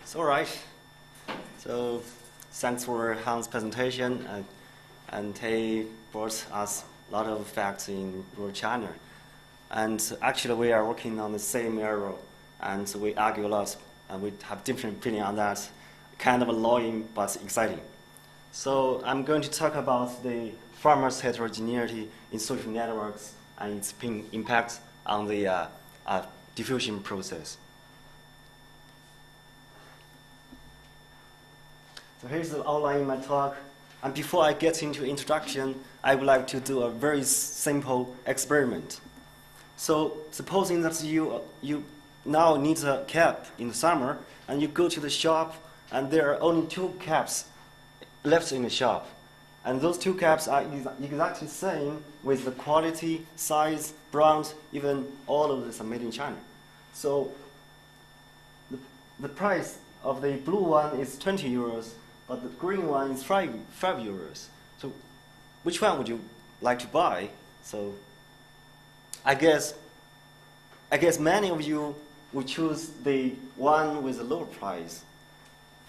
It's all right. So thanks for Hans' presentation, and he brought us a lot of facts in rural China. And actually, we are working on the same area, and we argue a lot, and we have different opinion on that. Kind of annoying, but exciting. So I'm going to talk about the farmers' heterogeneity in social networks and its impact on the diffusion process. So here's the outline of my talk. And before I get into introduction, I would like to do a very simple experiment. So supposing that you now need a cap in the summer, and you go to the shop, and there are only 2 caps left in the shop. And those 2 caps are exactly the same with the quality, size, brand, even all of this are made in China. So the price of the blue one is 20 euros, but the green one is 5 euros. So which one would you like to buy? So I guess many of you would choose the one with a lower price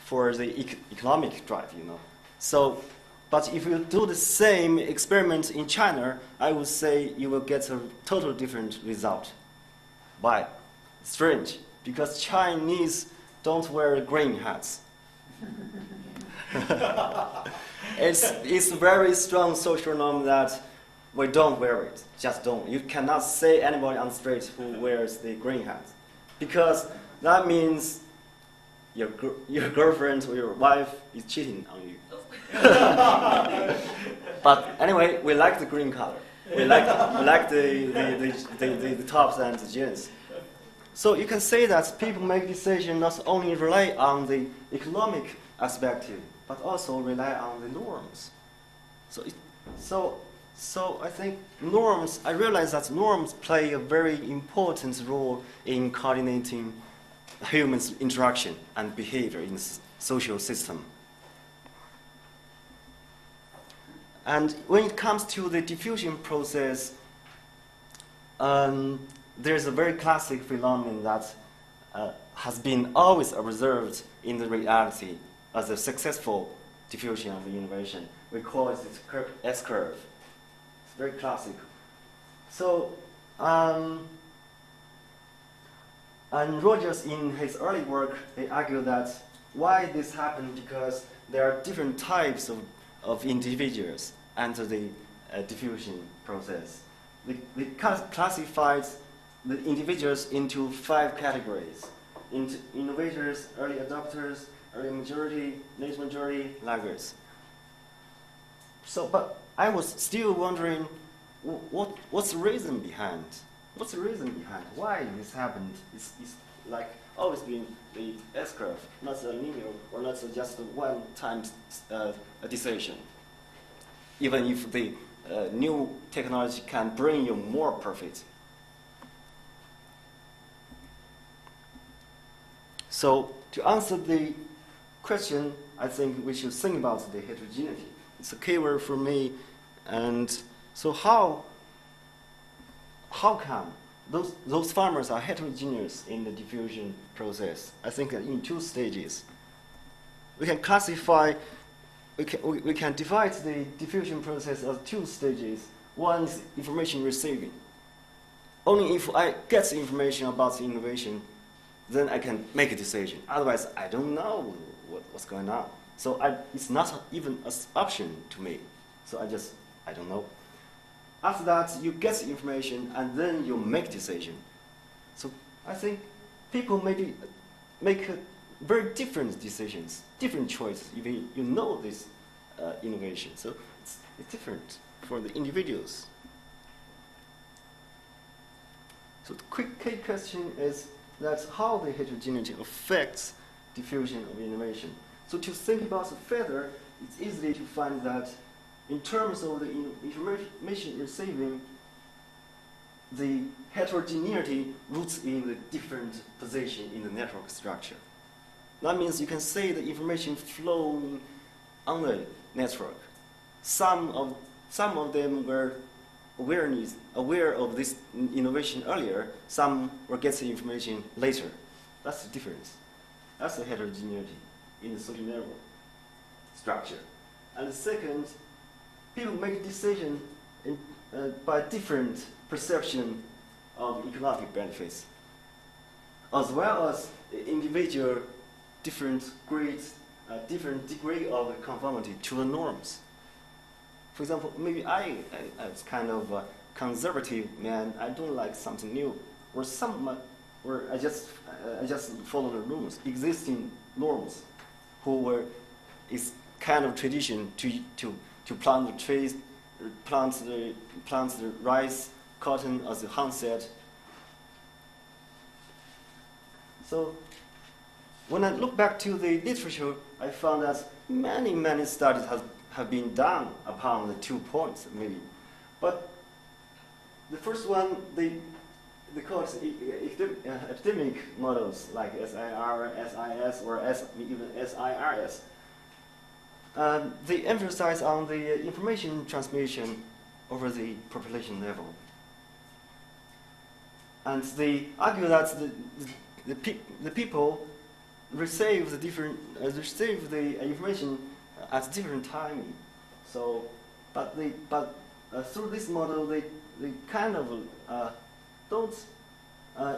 for the economic drive, you know. So, but if you do the same experiment in China, I would say you will get a totally different result. Why? Strange, because Chinese don't wear green hats. It's a very strong social norm that we don't wear it, just don't. You cannot say anybody on the street who wears the green hat, because that means your girlfriend or your wife is cheating on you. But anyway, we like the green color. We like the tops and the jeans. So you can say that people make decisions not only rely on the economic aspect, but also rely on the norms. So I think norms. I realize that norms play a very important role in coordinating humans' interaction and behavior in the social system. And when it comes to the diffusion process, there's a very classic phenomenon that has been always observed in the reality as a successful diffusion of innovation. We call it the S-curve. It's very classic. So, and Rogers, in his early work, he argued that why this happened because there are different types of individuals enter the diffusion process. They classified the individuals into 5 categories: innovators, early adopters, early majority, late majority, laggards. So, but I was still wondering, what's the reason behind? What's the reason behind why this happened? It's like always been the S-curve, not a linear or not just a one-time decision. Even if the new technology can bring you more profit. So to answer the question, I think we should think about the heterogeneity. It's a keyword for me. And so how come those farmers are heterogeneous in the diffusion process? I think in 2 stages. We can classify, we can divide the diffusion process as 2 stages. One is information receiving. Only if I get the information about the innovation, then I can make a decision. Otherwise, I don't know what's going on. So it's not even an option to me. So I don't know. After that, you get the information, and then you make decision. So I think people maybe make very different decisions, different choices, if you know this innovation. So it's different for the individuals. So the quick key question is that how the heterogeneity affects diffusion of innovation. So to think about it further, it's easy to find that in terms of the information receiving, the heterogeneity roots in the different position in the network structure. That means you can say the information flowing on the network. Some of them were aware of this innovation earlier. Some were getting information later. That's the difference. That's the heterogeneity in the social level structure. And the second, people make decisions by different perception of economic benefits, as well as individual different degree of conformity to the norms. For example, maybe I was kind of a conservative man. I don't like something new, or I just follow the rules, existing norms, is kind of tradition to plant the trees, plant the rice, cotton as the Han said. So when I look back to the literature, I found that many studies have been done upon the 2 points, maybe. But the first one, they call it epidemic models like SIR, SIS, or even SIRS. They emphasize on the information transmission over the population level. And they argue that the people receive the information at different timing. So, but through this model, they kind of don't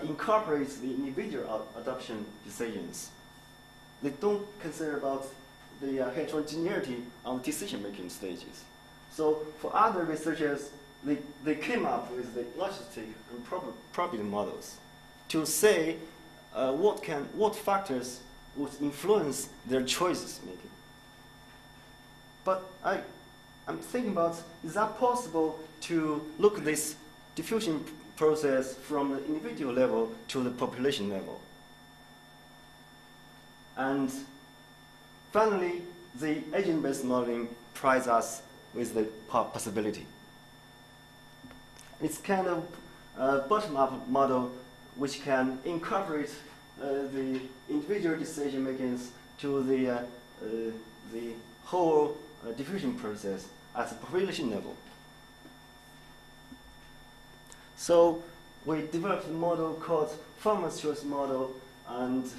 incorporate the individual adoption decisions. They don't consider about the heterogeneity on decision-making stages. So for other researchers, they came up with the logistic and probability models to say what factors would influence their choices making. But I'm thinking about, is that possible to look at this diffusion process from the individual level to the population level? And finally, the agent-based modeling provides us with the possibility. It's kind of a bottom-up model which can incorporate the individual decision makings to the whole diffusion process at the population level. So we developed a model called farmer's choice model, and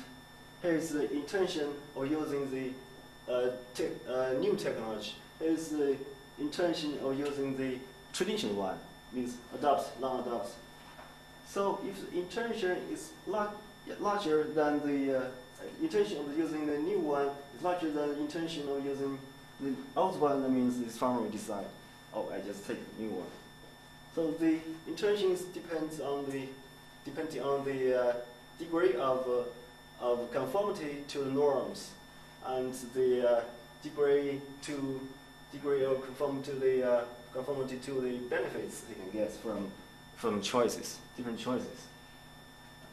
here's the intention of using the new technology. Here's the intention of using the traditional one, means adopt, non-adopt. So if the intention is larger than the intention of using the new one is larger than the intention of using the old one, that means this farmer will decide, oh, I just take the new one. So the intentions depending on the degree of conformity to the norms, and the degree of conformity to the benefits they can get from choices, different choices.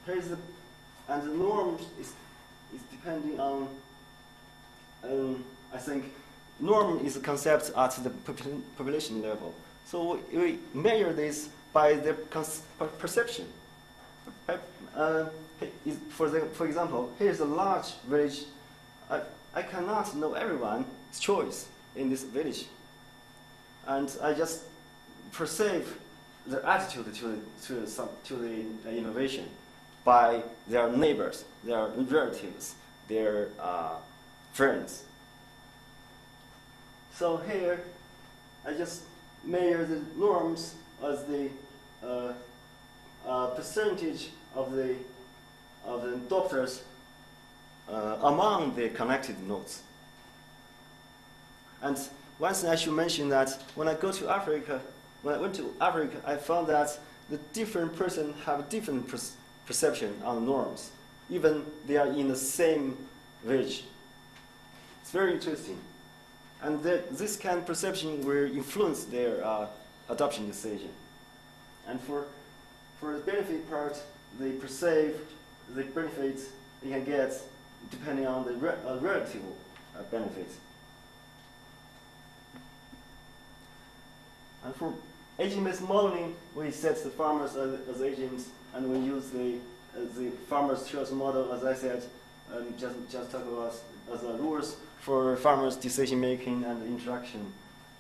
And the norm is depending on, I think, norm is a concept at the population level. So we measure this by the perception. For example, here's a large village. I cannot know everyone's choice in this village, and I just perceive their attitude to the innovation by their neighbors, their relatives, their friends. So here, I just measure the norms as the percentage of the adopters among the connected nodes. And one thing I should mention that when I went to Africa, I found that the different person have different perception on norms, even they are in the same village. It's very interesting. And this kind of perception will influence their adoption decision. And for the benefit part, they perceive the benefits they can get depending on the relative benefits. And for agent-based modeling, we set the farmers as agents, and we use the farmer's choice model, as I said, just talk about as rules for farmers' decision making and interaction.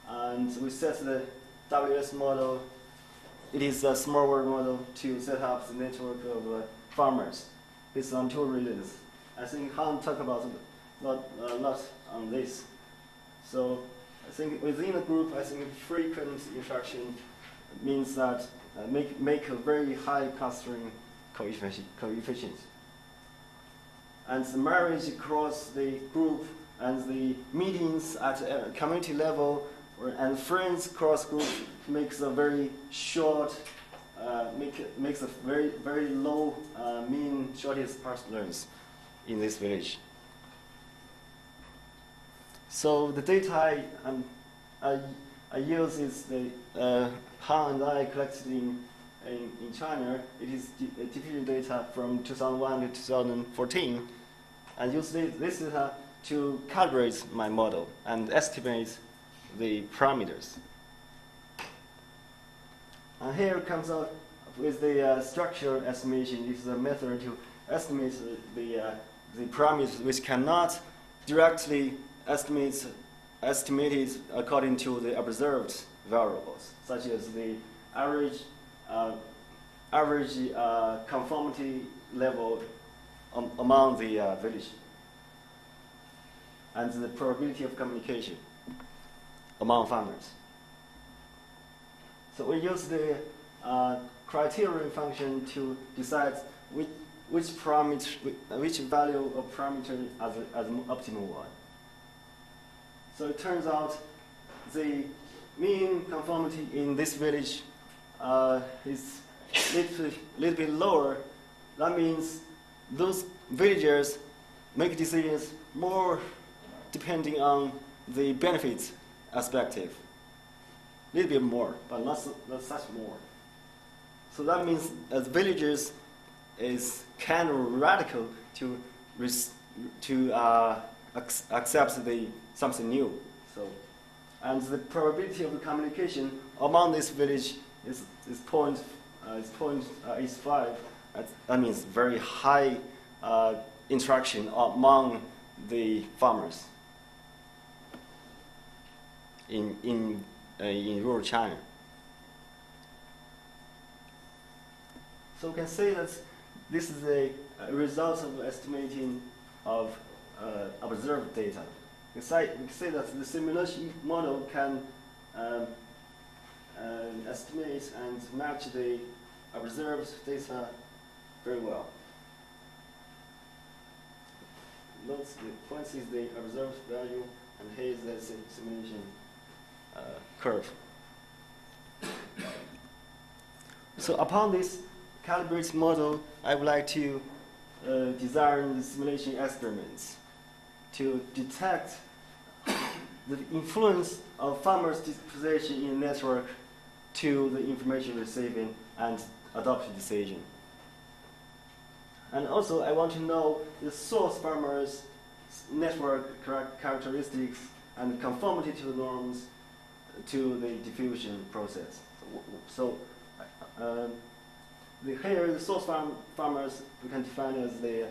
And we set the WS model. It is a small world model to set up the network of farmers. based on two reasons. I think Han talked about a lot on this. So I think within a group, I think frequent interaction means that make a very high clustering coefficient. And the marriage across the group and the meetings at a community level and friends cross group makes a very short, makes a very low mean shortest path length in this village. So the data I use is the Han and I collected in China. It is diffusion data from 2001 to 2014, and use this data to calibrate my model and estimate the parameters. And here comes out with the structural estimation. This is a method to estimate the parameters which cannot directly estimated according to the observed variables, such as the average conformity level among the village and the probability of communication among farmers. So we use the criterion function to decide which value of parameter as the optimal one. So it turns out the mean conformity in this village is a little bit lower. That means those villagers make decisions more depending on the benefits perspective. A little bit more, but not such more. So that means as villagers is kind of radical to accept something new. So, and the probability of the communication among this village is 0.85. That means very high interaction among the farmers in rural China. So we can say that this is a result of estimating of observed data. We can say that the simulation model can estimate and match the observed data very well. Note the points is the observed value, and here is the simulation curve. So upon this calibrated model, I would like to design the simulation experiments to detect the influence of farmers' disposition in network to the information receiving and adoption decision. And also, I want to know the source farmers' network characteristics and conformity to the norms to the diffusion process. So here, the source farmers we can define as the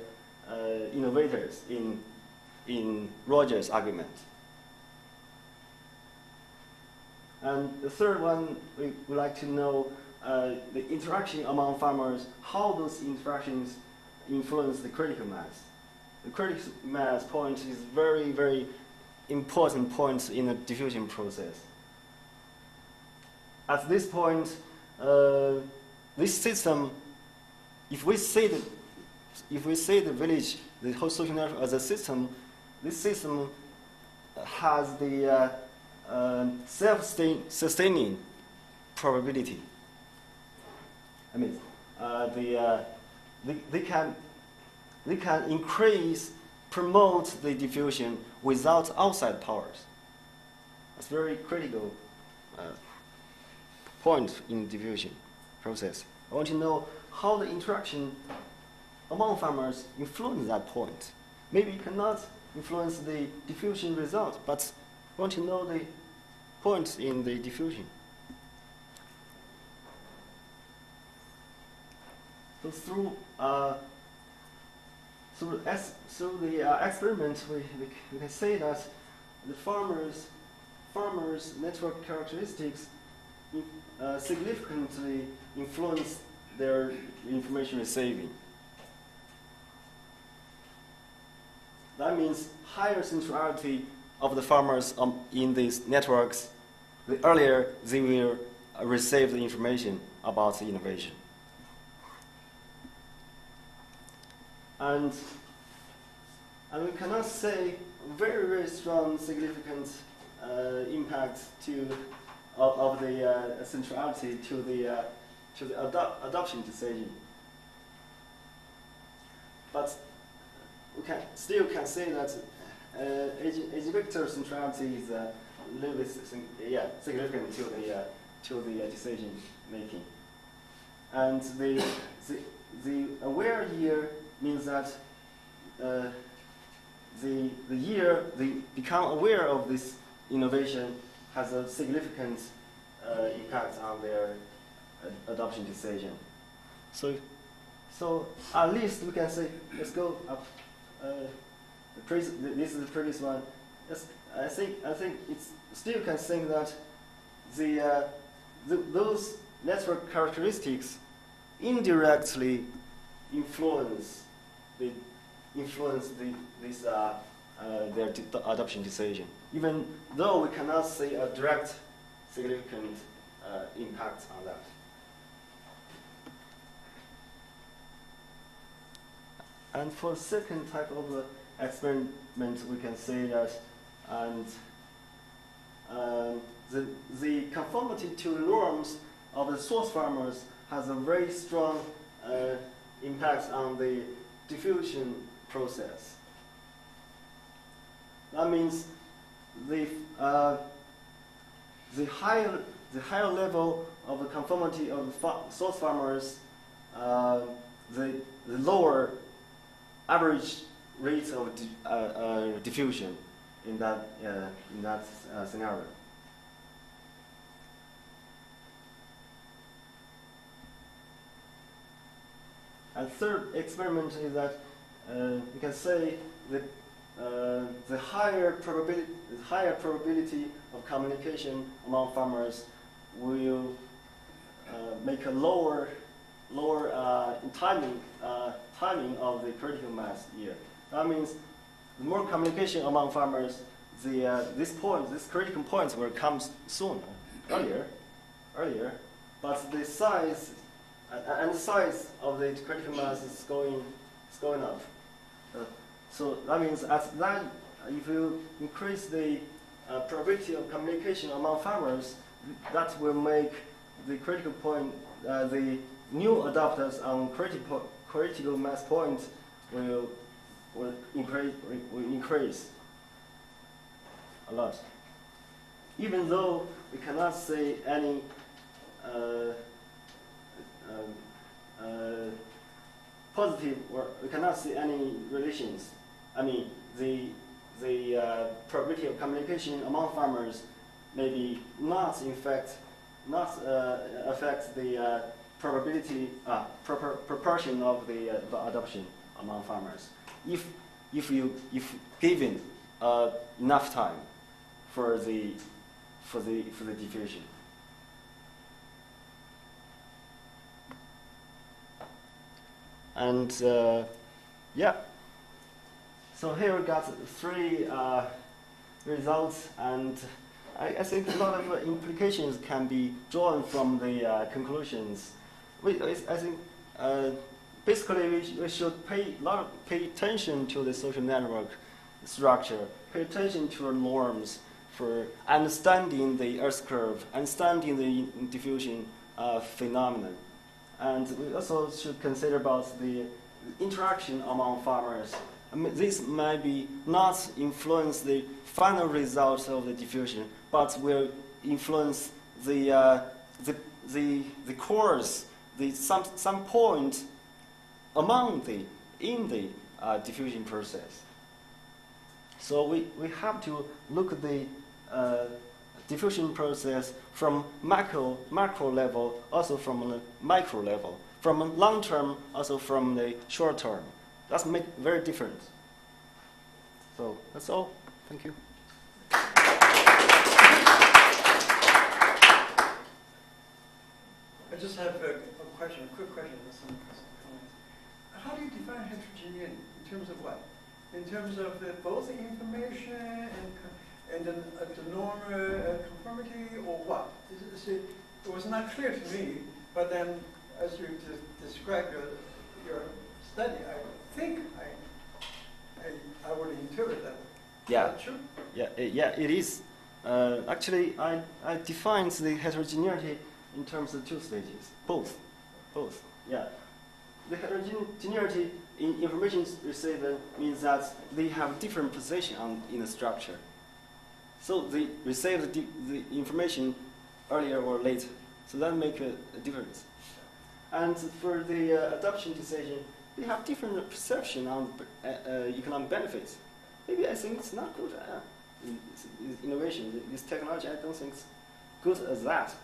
innovators in Rogers' argument. And the third one, we would like to know the interaction among farmers, how those interactions influence the critical mass. The critical mass point is very, very important point in the diffusion process. At this point, this system, if we say the village, the whole social network as a system, this system has the self-sustaining probability. I mean, they can increase, promote the diffusion without outside powers. That's very critical point in diffusion process. I want to know how the interaction among farmers influence that point. Maybe you cannot influence the diffusion result, but I want to know the points in the diffusion. So through the experiment, we can say that the farmers' network characteristics significantly influence their information receiving. That means higher centrality of the farmers in these networks, the earlier they will receive the information about the innovation. And we cannot say very, very strong, significant impact of the centrality to the adoption decision. But we still can say that age vector centrality is a little bit significant to the decision making. And the aware year means that the year they become aware of this innovation has a significant impact on their adoption decision. So at least we can say, let's go up. This is the previous one. I think it's still can think that those network characteristics indirectly influence their adoption decision, even though we cannot see a direct significant impact on that. And for the second type of experiment, we can say that the conformity to the norms of the source farmers has a very strong impact on the diffusion process. That means the higher level of the conformity of the source farmers, the lower average rate of diffusion in that scenario. And third experiment is that you can say that the higher probability of communication among farmers will make a lower timing of the critical mass year. That means the more communication among farmers, these critical points will come earlier, but the size of the critical mass is going up. So that means if you increase the probability of communication among farmers, that will make the critical point, the new adopters on critical mass point will increase a lot. Even though we cannot say any positive, or we cannot see any relations. I mean, the probability of communication among farmers maybe not affect the probability proportion of the adoption among farmers. If given enough time for the diffusion. And so here we got three results, and I think a lot of implications can be drawn from the conclusions. I think basically we should pay attention to the social network structure, pay attention to our norms for understanding the Earth curve, understanding the diffusion phenomenon. And we also should consider about the interaction among farmers. I mean, this might be not influence the final result of the diffusion, but will influence the course, some point in the diffusion process. So we have to look at the diffusion process from macro level, also from the micro level, from long term, also from the short term. That's very different. So that's all. Thank you. I just have a quick question. How do you define heterogeneity in terms of what? in terms of both information and the norm conformity, or what? It was not clear to me, but then as you described your study, I think I would interpret that. Yeah. Is that true? Yeah, it is. Actually, I defined the heterogeneity in terms of two stages. Both. Yeah. The heterogeneity in information receiver means that they have different position in the structure. So they receive the information earlier or later. So that makes a difference. And for the adoption decision, they have different perception on economic benefits. Maybe I think it's not good. This innovation, this technology, I don't think it's good as that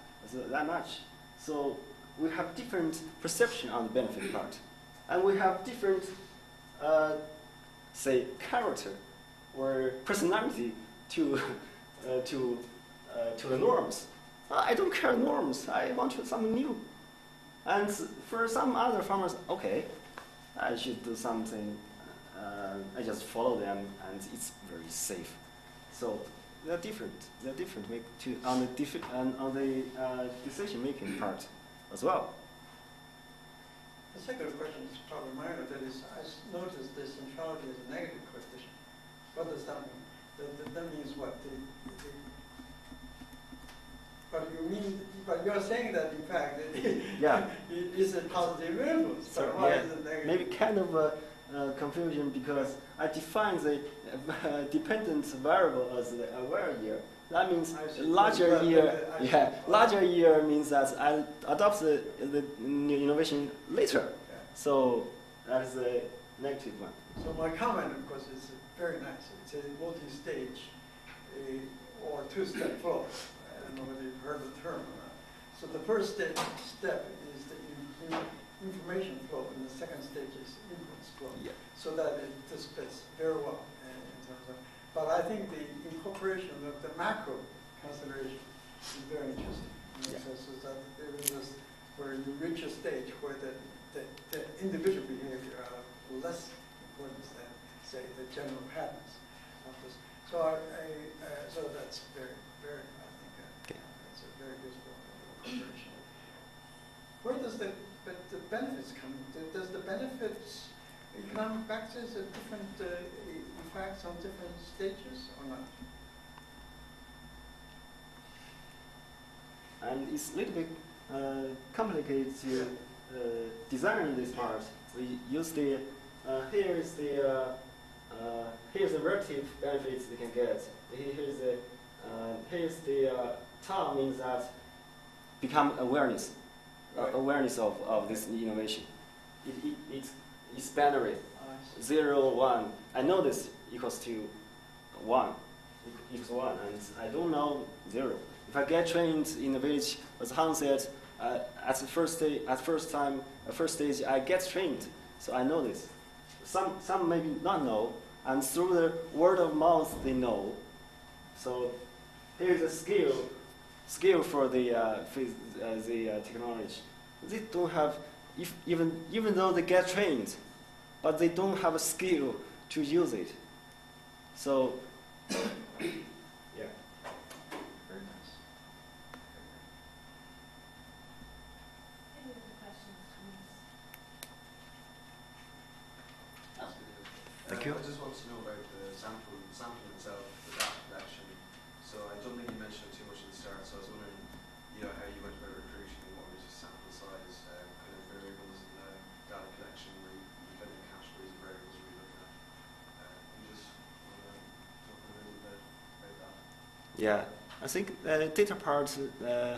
much. So we have different perception on the benefit part, and we have different, say, character or personality to the norms. I don't care norms. I want something new. And for some other farmers, okay, I should do something. I just follow them, and it's very safe. So they're different. They're different on the decision-making part as well. The second question is probably minor. That is, I noticed the centrality is a negative coefficient. What does that mean? That means what? But you're saying that in fact Yeah. it's a positive influence. So, but why yeah, is it negative? maybe kind of a confusion because I define the dependent variable as the aware year. That means larger year. Larger year means that I adopt the new innovation later. Yeah. So that is a negative one. So my comment, of course, is very nice. It's a multi-stage or two-step flow. I don't know whether you've heard the term or not. So the first step is the information flow, and the second stage is influence flow. Yeah. So that this fits very well in terms of. But I think the incorporation of the macro consideration is very interesting. Yeah. So that there is this, where you reach a stage where the individual behavior are of less importance than, say, the general patterns of this. So so that's very, very, I think, it's a very useful incorporation. Where does the benefits come in? Does the benefits, economic factors have different effects on different stages or not? And it's a little bit complicated to design this part. We use the here's the relative benefits they can get. Here's the term means that become awareness, Right. awareness of this innovation. It's binary, 0, 1. I know this equals to 1, equals 1, and I don't know 0. If I get trained in the village, as Han said, at the first stage, I get trained, so I know this. Some maybe not know, and through the word of mouth they know. So here's a skill for the technology. They don't have, even though they get trained, but they don't have a skill to use it. So, yeah. Very nice. Any other questions, please? Thank you. I just want to know about the sampling itself, the data collection. So I don't think you mentioned it too much at the start, so I was wondering, how you went about recruiting, what was your sample size, kind of variables in the data collection, where you kind of categories of variables were you looking at. You just want to talk a little bit about that. Yeah, I think data part,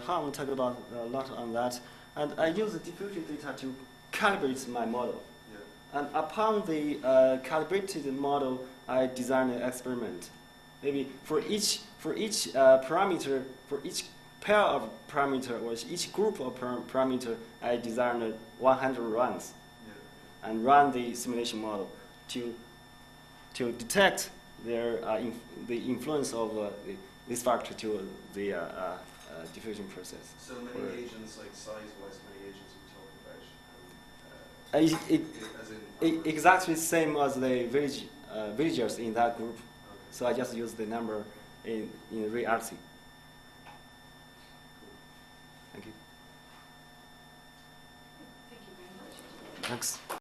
Han talked about a lot on that, and I use the diffusion data to calibrate my model. Yeah. And upon the calibrated model, I design an experiment. Maybe for each parameter, for each pair of parameter or each group of parameter, I design 100 runs and run the simulation model to detect the influence of this factor to the diffusion process. So many agents, like size-wise, many agents we're talking about. Exactly the same as the village villagers in that group. Okay. So I just use the number in reality. Thank you. Thank you very much. Thanks.